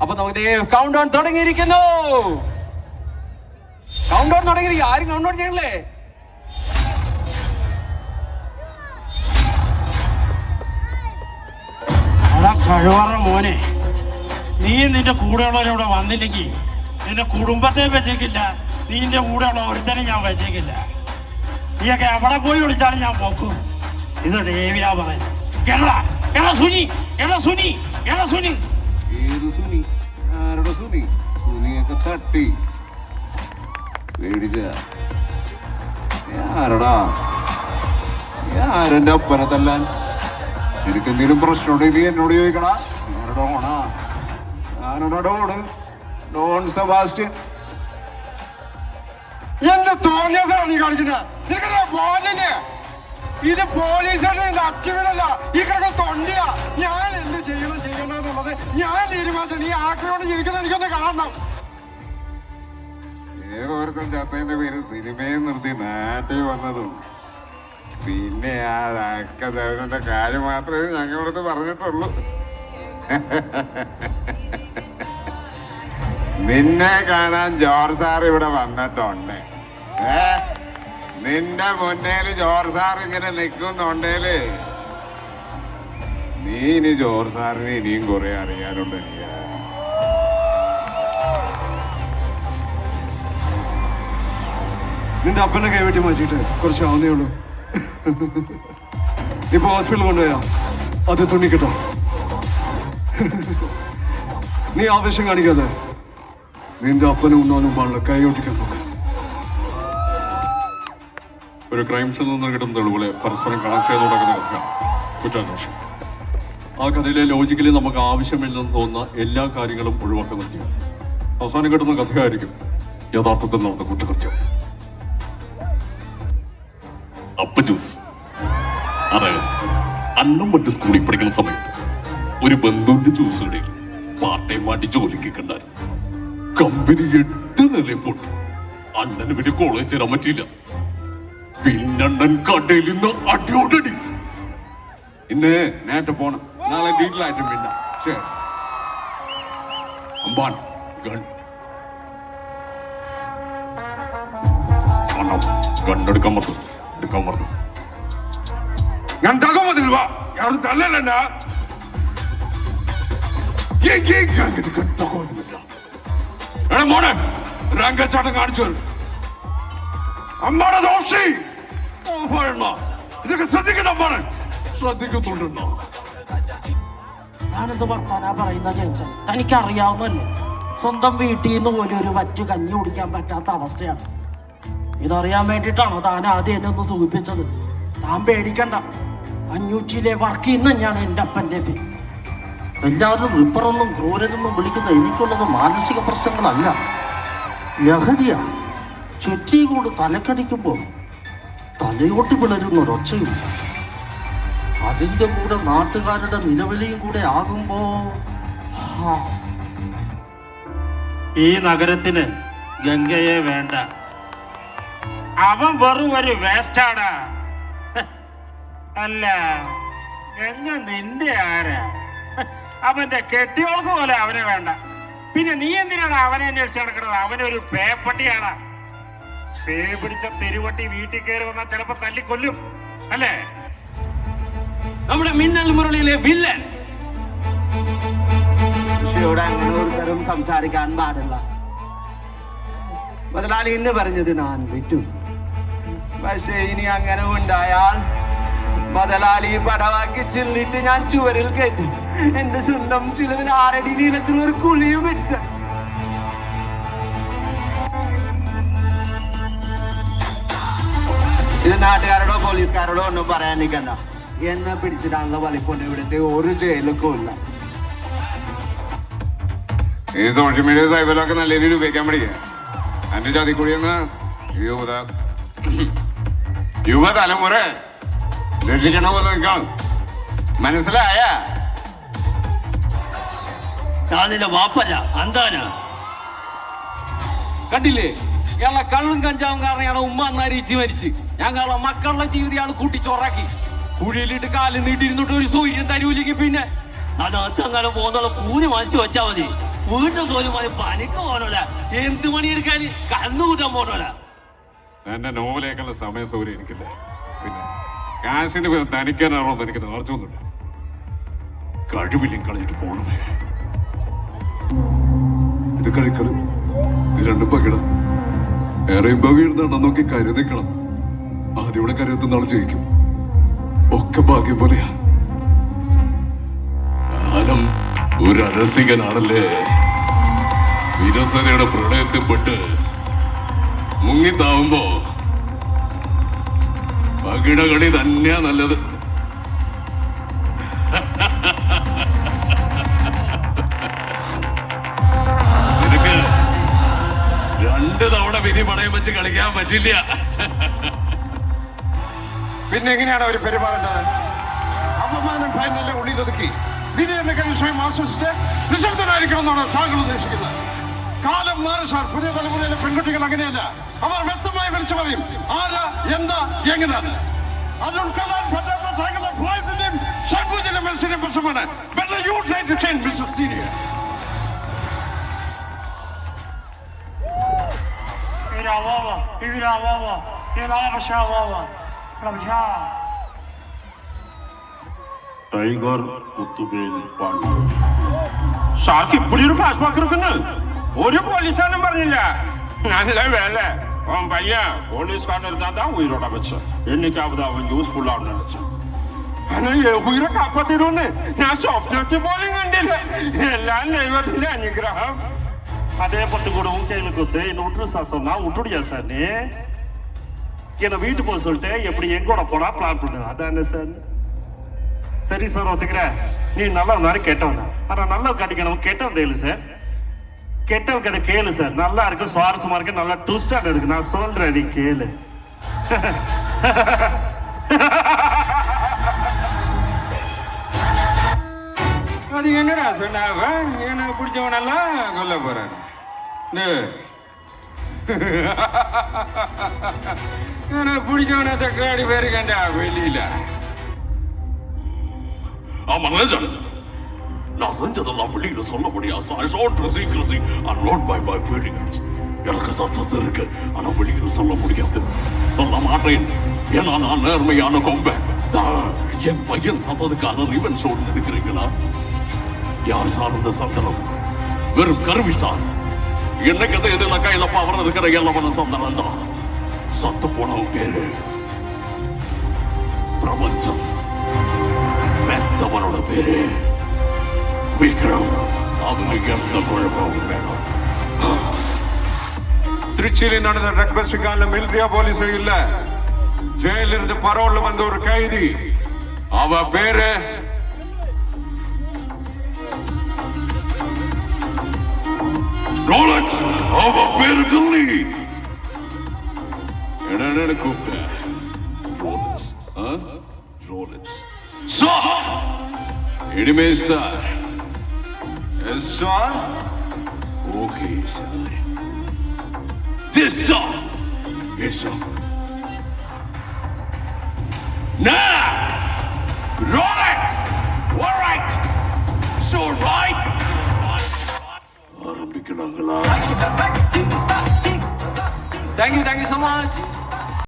അപ്പൊ നമുക്ക് count down തുടങ്ങിയിരിക്കുന്നു. കൗണ്ട് ഡൗൺ തുടങ്ങിയിരിക്കും. ആരും കൗണ്ട് ഡൗൺ ചെയ്യണല്ലേ? കഴിവറ മോനെ, നീ നിന്റെ കൂടെയുള്ളവരിവിടെ വന്നില്ലെങ്കിൽ നിന്റെ കുടുംബത്തെ വെച്ചേക്കില്ല, നീന്റെ കൂടെയുള്ള ഒരുത്തനെ ഞാൻ വെച്ചേക്കില്ല. നീയൊക്കെ എവിടെ പോയി വിളിച്ചാലും ഞാൻ പോക്കും. ഇത് ദേവിയാ പറയുന്നത്. കേരള സുനി, സുനി, സുനി. ഏത് സുനി? ആരുടെ സുനി? സുനിയൊക്കെ തട്ടി പേടിച്ച ആരടാ? ആരെന്റെ അപ്പനെ തല്ലാൻ? എനിക്ക് എന്തെങ്കിലും പ്രശ്നമുണ്ട് നീ എന്നോട് ചോദിക്കടാ. ഡോണാ? ഞാനോടാ ഡോണ്? Don Sebastian. എന്ത് തോന്നിയാസാണ് നീ കാണിക്കുന്നത്? നിനക്കെന്താ ബോധമില്ലേ? ഇത് പോലീസാണ്, അച്ഛനല്ല ഈ കിടക്കുന്ന തൊണ്ടിയാ. ഞാൻ എന്ത് ചെയ്യണമെന്നുള്ളത് ഞാൻ തീരുമാനിച്ചു. നീ ആക്രമണം ജീവിക്കുന്ന എനിക്കൊന്ന് കാണണം. ഏതോർക്കും ചത്തതിന്റെ പേര് സിനിമയെ നിർത്തി നാട്ടിൽ വന്നതും പിന്നെ ആ അക്കച്ചവന്റെ കാര്യം മാത്രമേ ഞങ്ങളിടത്ത് പറഞ്ഞിട്ടുള്ളൂ. നിന്നെ കാണാൻ ജോർജ് സാർ ഇവിടെ വന്നിട്ടുണ്ട്. നിന്റെ മുന്നേല് ജോർജ് സാർ ഇങ്ങനെ നിൽക്കുന്നുണ്ടേല് നീ ഇനി ജോർജ് സാറിന് ഇനിയും കുറെ അറിയാനുണ്ട്. നിന്റെ അപ്പനെ കൈവെട്ടി മാറ്റിയിട്ട് കുറച്ച് ആവുന്നേ ഉള്ളൂ. ഇപ്പൊ ഹോസ്പിറ്റലിൽ കൊണ്ടുപോയാ അത് തുണിക്കിട്ടോ. നീ ആവശ്യം കാണിക്കാതെ നിന്റെ അപ്പനും ഉണ്ണാനും പാടില്ല. കൈയൊട്ടിക്കാൻ നോക്ക. ഒരു ക്രൈംസിൽ നിന്ന് കിട്ടുന്ന തെളിവുകളെ പരസ്പരം കണക്ട് ചെയ്ത് നടക്കുന്ന കഥയാണ് കുറ്റാന്വേഷണം. ആ കഥയിലെ ലോജിക്കലി നമുക്ക് ആവശ്യമില്ലെന്ന് തോന്നുന്ന എല്ലാ കാര്യങ്ങളും ഒഴിവാക്കി നിർത്തിയ അവസാനം കിട്ടുന്ന കഥയായിരിക്കും യഥാർത്ഥത്തിൽ നടന്ന കുറ്റകൃത്യം. അപ്പ ജ്യൂസ്. അതായത് അന്നും മറ്റു സ്കൂളിൽ പഠിക്കുന്ന സമയത്ത് ഒരു ബന്ധുവിന്റെ ജ്യൂസ് കടയിൽ പാർട്ട് ടൈം ആയിട്ട് ജോലിക്ക് ഉണ്ടായിരുന്നു. കമ്പനി 8 നിലയിൽ പൊട്ടി. അണ്ണന് പിന്നെ കോളേജ് ചേരാൻ പറ്റിയില്ല. പിന്നണ്ണൻ കടയിൽ നിന്ന് അടിയോടടി. ഇന്ന് നേരത്തെ പോണം, നാളെ ഡീറ്റെയിലായിട്ടും പിന്നെ അമ്പാൻ ഗൺ ഗണ്ണെടുക്കാൻ മറന്നു. എടുക്കാൻ മറന്നു. ഞാൻ തകമതിൽവാ ಯಾರು ತಲ್ಲಲ್ಲ മോനെ രംഗച്ചാട്ടം കാണിച്ചു. അമ്മാണ് ദോഷി. ഇതൊക്കെ ശ്രദ്ധിക്കണ്ട അമ്മാണ്. ശ്രദ്ധിക്കുന്നുണ്ടെന്നോ? ഞാനെന്ത് വർത്താനാ പറയുന്ന ജനിച്ചൻ? തനിക്കറിയാവുന്നല്ലേ, സ്വന്തം വീട്ടിൽ നിന്ന് പോലും ഒരു വറ്റ് കഞ്ഞി കുടിക്കാൻ പറ്റാത്ത അവസ്ഥയാണ്. ഇതറിയാൻ വേണ്ടിയിട്ടാണോ താൻ ആദ്യം എന്നെ ഒന്ന് സൂചിപ്പിച്ചത്? താൻ പേടിക്കണ്ട, 500-ലെ വർക്ക് ചെയ്യുന്ന തന്നെയാണ് എൻ്റെ അപ്പൻ്റെ പേര്. എല്ലാവരും റിപ്പറെന്നും ക്രൂരനെന്നും വിളിക്കുന്ന എനിക്കുള്ളത് മാനസിക പ്രശ്നങ്ങളല്ല, ലഹരിയാണ്. ചുറ്റി കൊണ്ട് തലക്കടിക്കുമ്പോൾ തലയോട്ടി പിളരുന്ന ഒരൊച്ചയും അതിൻ്റെ കൂടെ നാട്ടുകാരുടെ നിലവിളിയും കൂടെ ആകുമ്പോ ഈ നഗരത്തിന് ഗംഗയെ വേണ്ട. അവൻ വെറും ഒരു വേസ്റ്റാടാ. അല്ല, ഗംഗ നിന്റെ ആരാ? അവന്റെ കെട്ടിയോൾക്ക് പോലെ അവനെ വേണ്ട. പിന്നെ നീ എന്തിനാണ് അവനെ അന്വേഷിച്ച് നടക്കുന്നത്? അവനൊരു പേപ്പട്ടിയാണ്. പേ പിടിച്ച തെരുവട്ടി വീട്ടിൽ കയറി വന്നാൽ ചിലപ്പോ തല്ലിക്കൊല്ലും, അല്ലേ? നമ്മുടെ മിന്നൽ മുരളിയിലെ വില്ലൻ. കൃഷിയോട് അങ്ങനെ ഒരു തരം സംസാരിക്കാൻ പാടില്ല. മുതലാളി എന്ന് പറഞ്ഞത് ഞാൻ വിട്ടു. പക്ഷേ ഇനി അങ്ങനെ ഉണ്ടായാൽ മുതലാളി പടവാക്കി ചില്ലിട്ട് ഞാൻ ചുവരിൽ കയറ്റും. എന്റെ സ്വന്തം ചിലവിൽ 6 അടി നീളത്തിൽ ഒരു കുളിയും വെച്ച. ഇത് നാട്ടുകാരോടോ പോലീസുകാരോടോ ഒന്നും പറയാൻ നിൽക്കണ്ട. എന്നെ പിടിച്ചിട്ടാണല്ലോ വലിപ്പുണ്ട്. ഇവിടുത്തെ ഒരു ജയിലൊക്കെ ഇല്ല. ഈ സോഷ്യൽ മീഡിയ സൈബറിലൊക്കെ നല്ല രീതിയിൽ ഉപയോഗിക്കാൻ പഠിക്കുക. എന്റെ ചതിക്കുടിയെന്ന് യുവതലമുറ രക്ഷിക്കണമെന്ന് നിൽക്കണം. മനസ്സിലായ? ഞാനില്ല വാപ്പല്ല, അന്താനാ. കണ്ടില്ലേ, ഇയാളെ കള്ളും കഞ്ചാവും കാരണമാണ് ഉമ്മ അന്നാരിച്ച് മരിച്ച്. ഞങ്ങളെ മക്കളുടെ ജീവിതം കൂട്ടിച്ചോറാക്കി. കുഴിയിലിട്ട് കാല് നീട്ടിരുന്നിട്ട് ഒരു സൂര്യൻ തരൂലെങ്കിൽ പിന്നെ അതങ്ങനെ പോകുന്നുള്ള പൂന് മനസ്സിൽ വെച്ചാൽ മതി. വീണ്ടും തോന്നുമായി പണിക്ക് പോകണല്ല, എന്ത് പണിയെടുക്കാൻ കന്നുകൂട്ടാൻ പോകണല്ല. എന്റെ നോവലേക്കുള്ള സമയ സൗകര്യം എനിക്കില്ല. പിന്നെ കാശിന് തനിക്കാനാണോ എനിക്ക് നേർച്ചൊന്നുമില്ല. കഴിവില്ലെങ്കിൽ കളഞ്ഞിട്ട് പോണമേ. ഇത് കഴിക്കണം, ഇത് രണ്ടും പകിടം. ഏറെയുമ്പോ വീഴുന്നുണ്ടോ നോക്കി കരുതിക്കണം. ആദ്യം ഇവിടെ കരുതുന്ന ആൾ ജയിക്കും. ഒക്കെ ഭാഗ്യം പോലെയാ. കാലം ഒരു അരസികനാണല്ലേ. വിരസതയുടെ പ്രളയത്തിൽപ്പെട്ട് മുങ്ങിത്താവുമ്പോ പകിടകളി തന്നെയാ നല്ലത്. നിനക്ക് 2 തവണ വിധി പണയം വെച്ച് കളിക്കാൻ പറ്റില്ല. പിന്നെ എങ്ങനെയാണ് അവർ പെരുമാറേണ്ടത്? അപമാനം ഫൈനലിന്റെ ഉള്ളിലൊതുക്കി വിധി എന്ന കരുഷയം ആശ്വസിച്ച് നിശബ്ദനായിരിക്കണം എന്നാണ് താങ്കൾ ഉദ്ദേശിക്കുന്നത്. കാലം മാറി സാർ. പുതിയ തലമുറയിലെ പെൺകുട്ടികൾ അങ്ങനെയല്ല. അവർ വ്യക്തമായി വിളിച്ചു പറയും ആരാ, എന്താ, എങ്ങനെയാണ്. അത് ഉൾക്കൊള്ളാൻ പറ്റാത്ത താങ്കളുടെ ഭയത്തിന്റെയും സങ്കുചിത മനസ്സിന്റെ പ്രശ്നമാണ്. Better you try to change, Mr. Senior. Tiger Muthuvel Pandu സാർക്ക് ഇപ്പടി ഒരു ഫ്ലാഷ് ബാക്ക് എടുക്കുന്നു. ഒരു പോലീസാനും പറഞ്ഞില്ല. നല്ല വേല പയ്യ പോലീസ്കാരൻ இருந்தா உயிரோட வச்சேன். என்னைக்காவது அவன் யூஸ்ஃபுல் ஆகும் நினைச்சேன். ஆனா உயிரை காப்பாத்திடும்னு ഞാൻ സ്വപ്നത്തിൽ പോലും കണ്ടില്ല. എല്ലാം ദൈവത്തിന്റെ അനുഗ്രഹം. அதே பத்து கூட உன் கையில கொடுத்து என்ன விட்டுரு சார் சொன்னா விட்டுடியா சார்? நீ என்ன வீட்டு போக சொல்லிட்டு எப்படி எங்கூட போனா பிளான் பண்ணு. அதானே சார்? சரி சார், ஒத்துக்கிறேன். நீ நல்லா இருந்தாலும் கெட்டவன் தான். ஆனா நல்லா கட்டிக்கணும். கெட்டவன் தெரியல சார். கெட்டவன் கதை கேளு சார். நல்லா இருக்கு, சுவாரஸ்யமா இருக்கு, நல்லா ட்விஸ்டா இருக்கு. நான் சொல்றேன், நீ கேளு. அது என்னடா சொன்னாவ? எனக்கு பிடிச்சவனெல்லாம் கொல்ல போறேன். எனக்கு பிடிச்சவன தக்காடி பேரு கண்டா வெளியில. ஆமா ராஜன், நான் செஞ்சதெல்லாம் வெளியில சொல்ல முடியாது. I showed the secrecy and not by my feelings. எனக்கு சத்தம் இருக்கு, ஆனா வெளியில சொல்ல முடியாது. சொல்ல மாட்டேன். ஏன்னா நான் நேர்மையான கொம்பேன். என் பையன் சத்ததுக்கான ரிவென்ஸ் ஓடு இருக்கிறீங்களா? யார் சார்ந்த சந்தனம்? வெறும் கருவி சார். என்னைக்கு அதை எதிர கையில பவர் இருக்கிற எல்லாவன சந்தனம் தான். சத்து போனவன் பேரு பிரபஞ்சம். பெத்தவனோட பேரு விக்ரம். அவனுக்கு எந்த குழப்பமும் வேணும். திருச்சியில் நடந்த ட்ரக் பஸ்டுக்கான மிலிட்டரியா போலீஸோ இல்ல, ஜெயில இருந்து பரோல்ல வந்த ஒரு கைதி. அவ பேரு ரோலக்ஸ். அவ பேரு டில்லி. என்ன கூப்பிட்ட? ரோலக்ஸ். Rolex sir. இனிமே sir. Yes sir. Okay sir. This song is a now right, all right, so right. ஆரம்பிக்கிறாங்களா? Thank you so much.